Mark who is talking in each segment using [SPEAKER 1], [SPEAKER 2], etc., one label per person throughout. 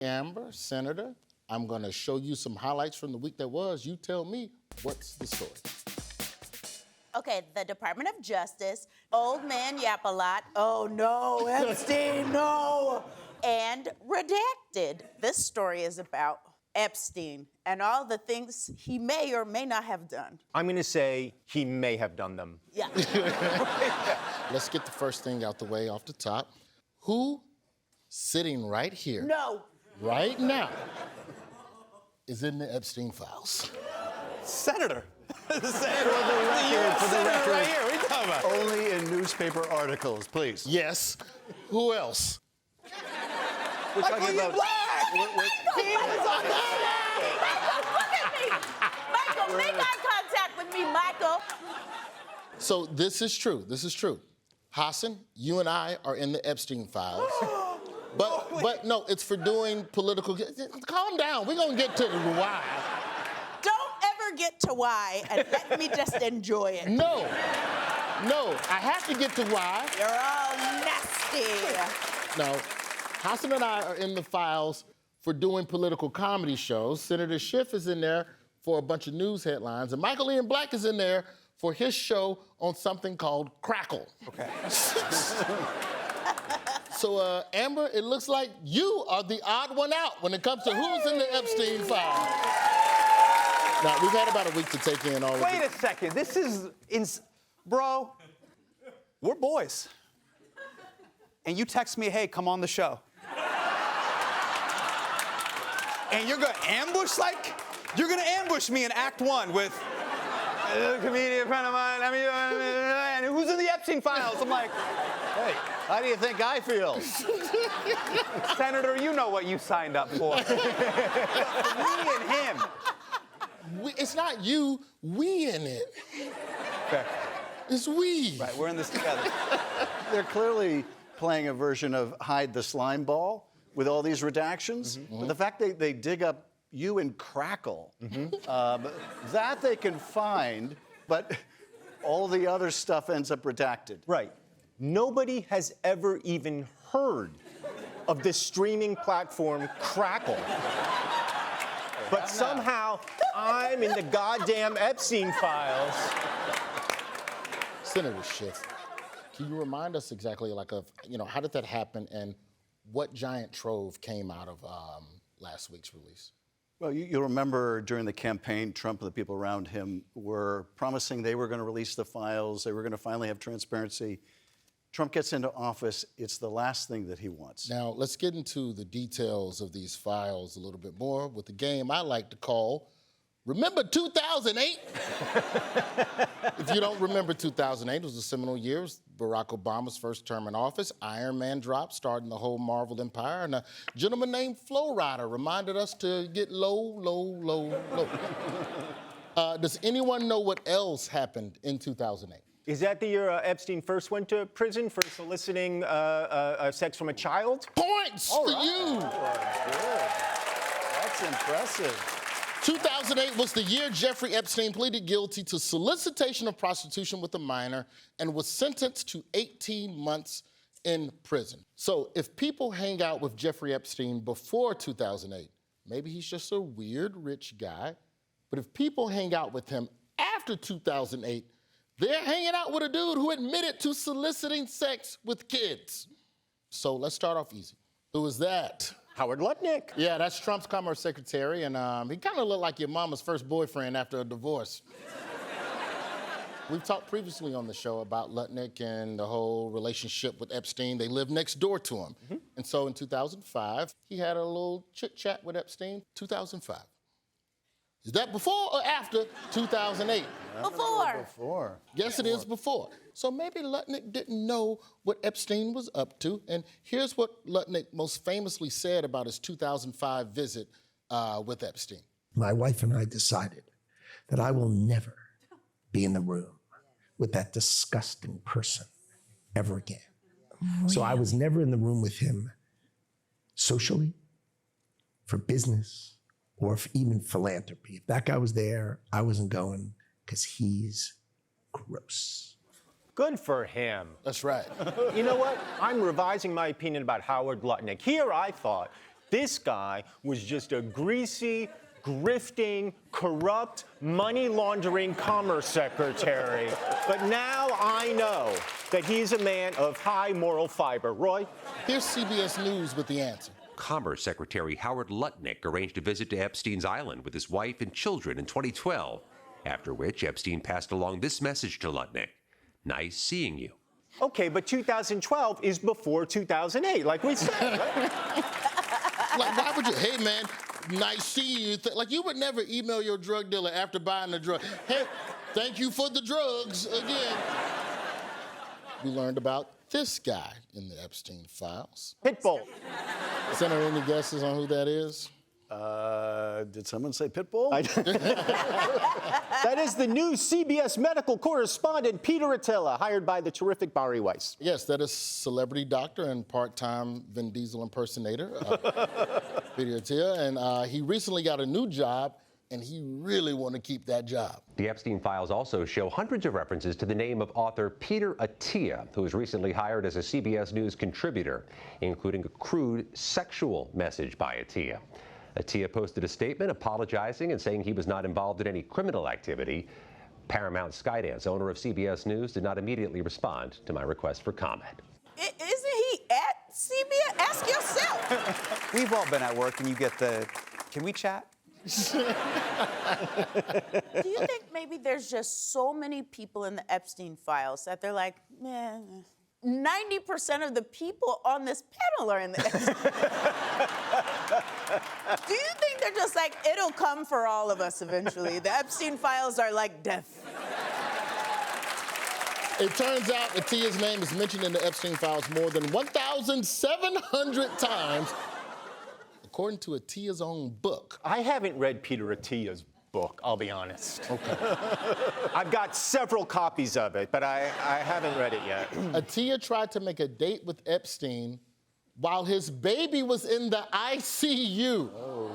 [SPEAKER 1] Amber, Senator, I'm going to show you some highlights from the week that was. You tell me, what's the story?
[SPEAKER 2] Okay, the Department of Justice, old man yap a lot. Oh no, Epstein, no. And redacted. This story is about Epstein and all the things he may or may not have done.
[SPEAKER 3] I'm going to say he may have done them.
[SPEAKER 2] Yeah.
[SPEAKER 1] Let's get the first thing out the way off the top. Who, sitting right here,
[SPEAKER 2] No.
[SPEAKER 1] right now, is in the Epstein files?
[SPEAKER 4] Senator.
[SPEAKER 5] For the record,
[SPEAKER 4] right here. What are you talking about?
[SPEAKER 5] only in newspaper articles, please.
[SPEAKER 1] Yes. Who else?
[SPEAKER 5] We're talking about.
[SPEAKER 2] Michael, make eye contact with me, Michael.
[SPEAKER 1] So this is true. This is true. Hassan, you and I are in the Epstein files. But no, it's for doing political. Calm down. We're gonna get to the why.
[SPEAKER 2] Don't ever get to why and let me just enjoy it.
[SPEAKER 1] No, I have to get to why.
[SPEAKER 2] You're all nasty.
[SPEAKER 1] No, Hassan and I are in the files for doing political comedy shows. Senator Schiff is in there for a bunch of news headlines, and Michael Ian Black is in there for his show on something called Crackle.
[SPEAKER 4] Okay.
[SPEAKER 1] So, Amber, it looks like you are the odd one out when it comes to who's in the Epstein file. Now, we've had about a week to take in all of
[SPEAKER 4] Wait
[SPEAKER 1] it.
[SPEAKER 4] a second. This is, bro, we're boys. And you text me, hey, come on the show. And you're gonna you're gonna ambush me in Act 1 with a comedian friend of mine, and who's in the Epstein files? I'm like,
[SPEAKER 5] Hey, how do you think I feel?
[SPEAKER 4] Senator, you know what you signed up for. Me and him.
[SPEAKER 1] It's not you, we in it.
[SPEAKER 4] Okay.
[SPEAKER 1] It's we.
[SPEAKER 4] Right, we're in this together.
[SPEAKER 5] They're clearly playing a version of hide the slime ball with all these redactions. But the fact they dig up you and Crackle, that they can find, but all the other stuff ends up redacted.
[SPEAKER 3] Right. Nobody has ever even heard of this streaming platform, Crackle. But somehow, I'm in the goddamn Epstein files.
[SPEAKER 1] Senator Schiff, can you remind us exactly, how did that happen and what giant trove came out of last week's release?
[SPEAKER 5] Well, you'll remember during the campaign, Trump and the people around him were promising they were going to release the files, they were going to finally have transparency. Trump gets into office, it's the last thing that he wants.
[SPEAKER 1] Now, let's get into the details of these files a little bit more with the game I like to call Remember 2008? If you don't remember 2008, it was a seminal year. It was Barack Obama's first term in office. Iron Man dropped, starting the whole Marvel empire. And a gentleman named Flo Rida reminded us to get low, low, low, low. Does anyone know what else happened in 2008?
[SPEAKER 3] Is that the year Epstein first went to prison for soliciting sex from a child?
[SPEAKER 1] Points for you.
[SPEAKER 5] Good. That's impressive.
[SPEAKER 1] 2008 was the year Jeffrey Epstein pleaded guilty to solicitation of prostitution with a minor and was sentenced to 18 months in prison. So if people hang out with Jeffrey Epstein before 2008, maybe he's just a weird rich guy. But if people hang out with him after 2008, they're hanging out with a dude who admitted to soliciting sex with kids. So let's start off easy. Who is that?
[SPEAKER 3] Howard Lutnick.
[SPEAKER 1] Yeah, that's Trump's Commerce Secretary, and he kind of looked like your mama's first boyfriend after a divorce. We've talked previously on the show about Lutnick and the whole relationship with Epstein. They lived next door to him. And so in 2005, he had a little chit-chat with Epstein. 2005. Is that before or after 2008?
[SPEAKER 5] Before.
[SPEAKER 1] Yes, it is before. So maybe Lutnick didn't know what Epstein was up to. And here's what Lutnick most famously said about his 2005 visit with Epstein.
[SPEAKER 6] My wife and I decided that I will never be in the room with that disgusting person ever again. So I was never in the room with him socially, for business, or even philanthropy. If that guy was there, I wasn't going because he's gross.
[SPEAKER 3] Good for him.
[SPEAKER 1] That's right.
[SPEAKER 3] You know what? I'm revising my opinion about Howard Lutnick. Here I thought This guy was just a greasy, grifting, corrupt, money laundering commerce secretary. But now I know that he's a man of high moral fiber. Roy?
[SPEAKER 1] Here's CBS News with the answer.
[SPEAKER 7] Commerce Secretary Howard Lutnick arranged a visit to Epstein's Island with his wife and children in 2012, after which Epstein passed along this message to Lutnick. Nice seeing you.
[SPEAKER 3] Okay, but 2012 is before 2008, like we said, right?
[SPEAKER 1] Like, why would you? Hey, man, nice seeing you. Like, you would never email your drug dealer after buying the drug. Hey, thank you for the drugs again. We learned about this guy in the Epstein files.
[SPEAKER 3] Pitbull.
[SPEAKER 1] Senator, any guesses on who that is?
[SPEAKER 5] Did someone say Pitbull?
[SPEAKER 3] That is the new CBS medical correspondent, Peter Attila, hired by the terrific Barry Weiss.
[SPEAKER 1] Yes, that is celebrity doctor and part-time Vin Diesel impersonator, Peter Attila, and he recently got a new job, and he really want to keep that job.
[SPEAKER 7] The Epstein files also show hundreds of references to the name of author Peter Attia, who was recently hired as a CBS News contributor, including a crude sexual message by Attia. Attia posted a statement apologizing and saying he was not involved in any criminal activity. Paramount Skydance, owner of CBS News, did not immediately respond to my request for comment.
[SPEAKER 2] Isn't he at CBS? Ask yourself.
[SPEAKER 4] We've all been at work and you get the, can we chat?
[SPEAKER 2] Do you think maybe there's just so many people in the Epstein files that they're like, man, 90% of the people on this panel are in the Epstein. Do you think they're just like, it'll come for all of us eventually? The Epstein files are like death.
[SPEAKER 1] It turns out Attia's name is mentioned in the Epstein files more than 1,700 times, according to Attia's own book.
[SPEAKER 3] I haven't read Peter Attia's book, I'll be honest. Okay. I've got several copies of it, but I haven't read it yet.
[SPEAKER 1] Attia tried to make a date with Epstein while his baby was in the ICU. Oh,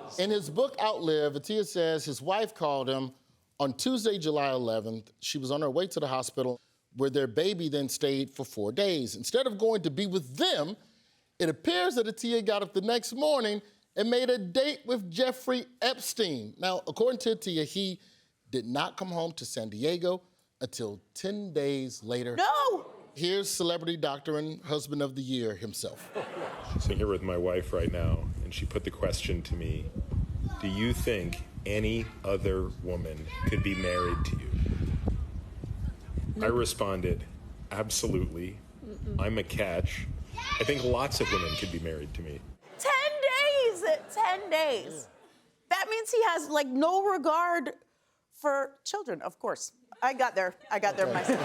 [SPEAKER 1] jeez. In his book, Outlive, Attia says his wife called him on Tuesday, July 11th. She was on her way to the hospital where their baby then stayed for 4 days. Instead of going to be with them, it appears that Attia got up the next morning and made a date with Jeffrey Epstein. Now, according to Attia, he did not come home to San Diego until 10 days later.
[SPEAKER 2] No!
[SPEAKER 1] Here's celebrity doctor and husband of the year himself.
[SPEAKER 8] Sitting here with my wife right now, and she put the question to me, do you think any other woman could be married to you? I responded, absolutely. I'm a catch. I think lots of women could be married to me.
[SPEAKER 2] 10 days! 10 days. That means he has like no regard for children, of course. I got there myself.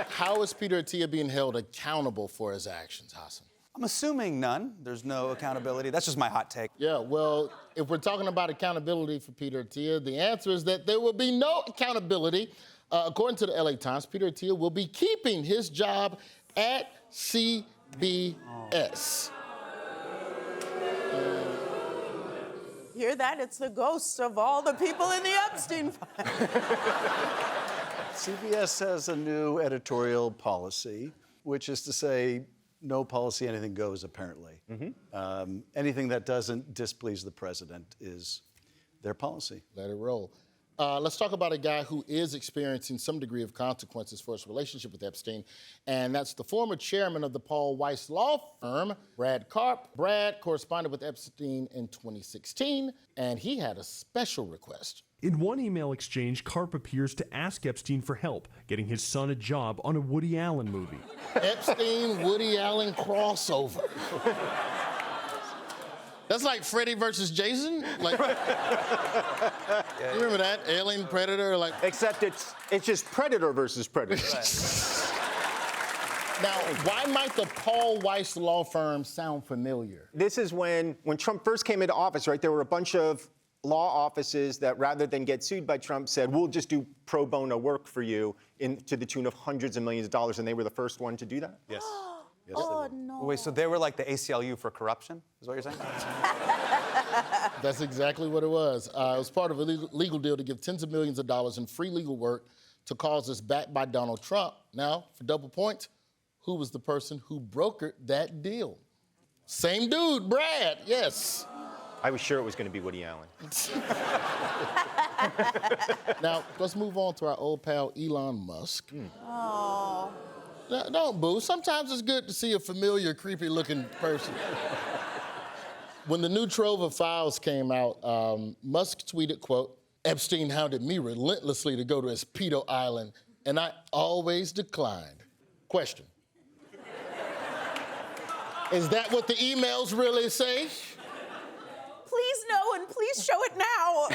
[SPEAKER 1] How is Peter Attia being held accountable for his actions, Hassan?
[SPEAKER 4] I'm assuming none. There's no accountability. That's just my hot take.
[SPEAKER 1] Yeah, well, if we're talking about accountability for Peter Attia, the answer is that there will be no accountability. According to the LA Times, Peter Attia will be keeping his job at CBS.
[SPEAKER 2] Hear that? It's the ghosts of all the people in the Epstein file.
[SPEAKER 5] CBS has a new editorial policy, which is to say, no policy, anything goes, apparently. Anything that doesn't displease the president is their policy.
[SPEAKER 1] Let it roll. Let's talk about a guy who is experiencing some degree of consequences for his relationship with Epstein, and that's the former chairman of the Paul Weiss law firm, Brad Karp. Brad corresponded with Epstein in 2016, and he had a special request.
[SPEAKER 9] In one email exchange, Karp appears to ask Epstein for help getting his son a job on a Woody Allen movie.
[SPEAKER 1] Epstein-Woody Allen crossover. That's like Freddy versus Jason. Like, you remember that? Alien, Predator, like.
[SPEAKER 3] Except it's just Predator versus Predator.
[SPEAKER 1] Now, why might the Paul Weiss law firm sound familiar?
[SPEAKER 3] This is when Trump first came into office, right? There were a bunch of law offices that, rather than get sued by Trump, said, we'll just do pro bono work for you to the tune of hundreds of millions of dollars, and they were the first one to do that?
[SPEAKER 4] Yes. Yes,
[SPEAKER 2] Oh, no.
[SPEAKER 4] Wait, so they were like the ACLU for corruption, is what you're saying?
[SPEAKER 1] That's exactly what it was. It was part of a legal deal to give tens of millions of dollars in free legal work to causes backed by Donald Trump. Now, for double points, who was the person who brokered that deal? Same dude, Brad, yes.
[SPEAKER 3] I was sure it was going to be Woody Allen.
[SPEAKER 1] Now, let's move on to our old pal Elon Musk.
[SPEAKER 2] Oh.
[SPEAKER 1] No, don't boo. Sometimes it's good to see a familiar, creepy-looking person. When the new trove of files came out, Musk tweeted, quote, Epstein hounded me relentlessly to go to his pedo island, and I always declined. Question. Is that what the emails really say?
[SPEAKER 2] Please no, and please show it now.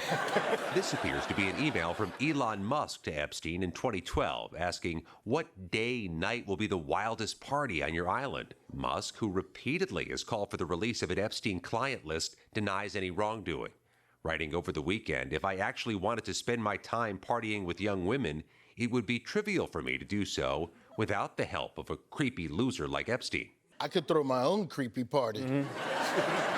[SPEAKER 7] This appears to be an email from Elon Musk to Epstein in 2012 asking what day, night will be the wildest party on your island. Musk, who repeatedly has called for the release of an Epstein client list, denies any wrongdoing. Writing over the weekend, if I actually wanted to spend my time partying with young women, it would be trivial for me to do so without the help of a creepy loser like Epstein.
[SPEAKER 1] I could throw my own creepy party.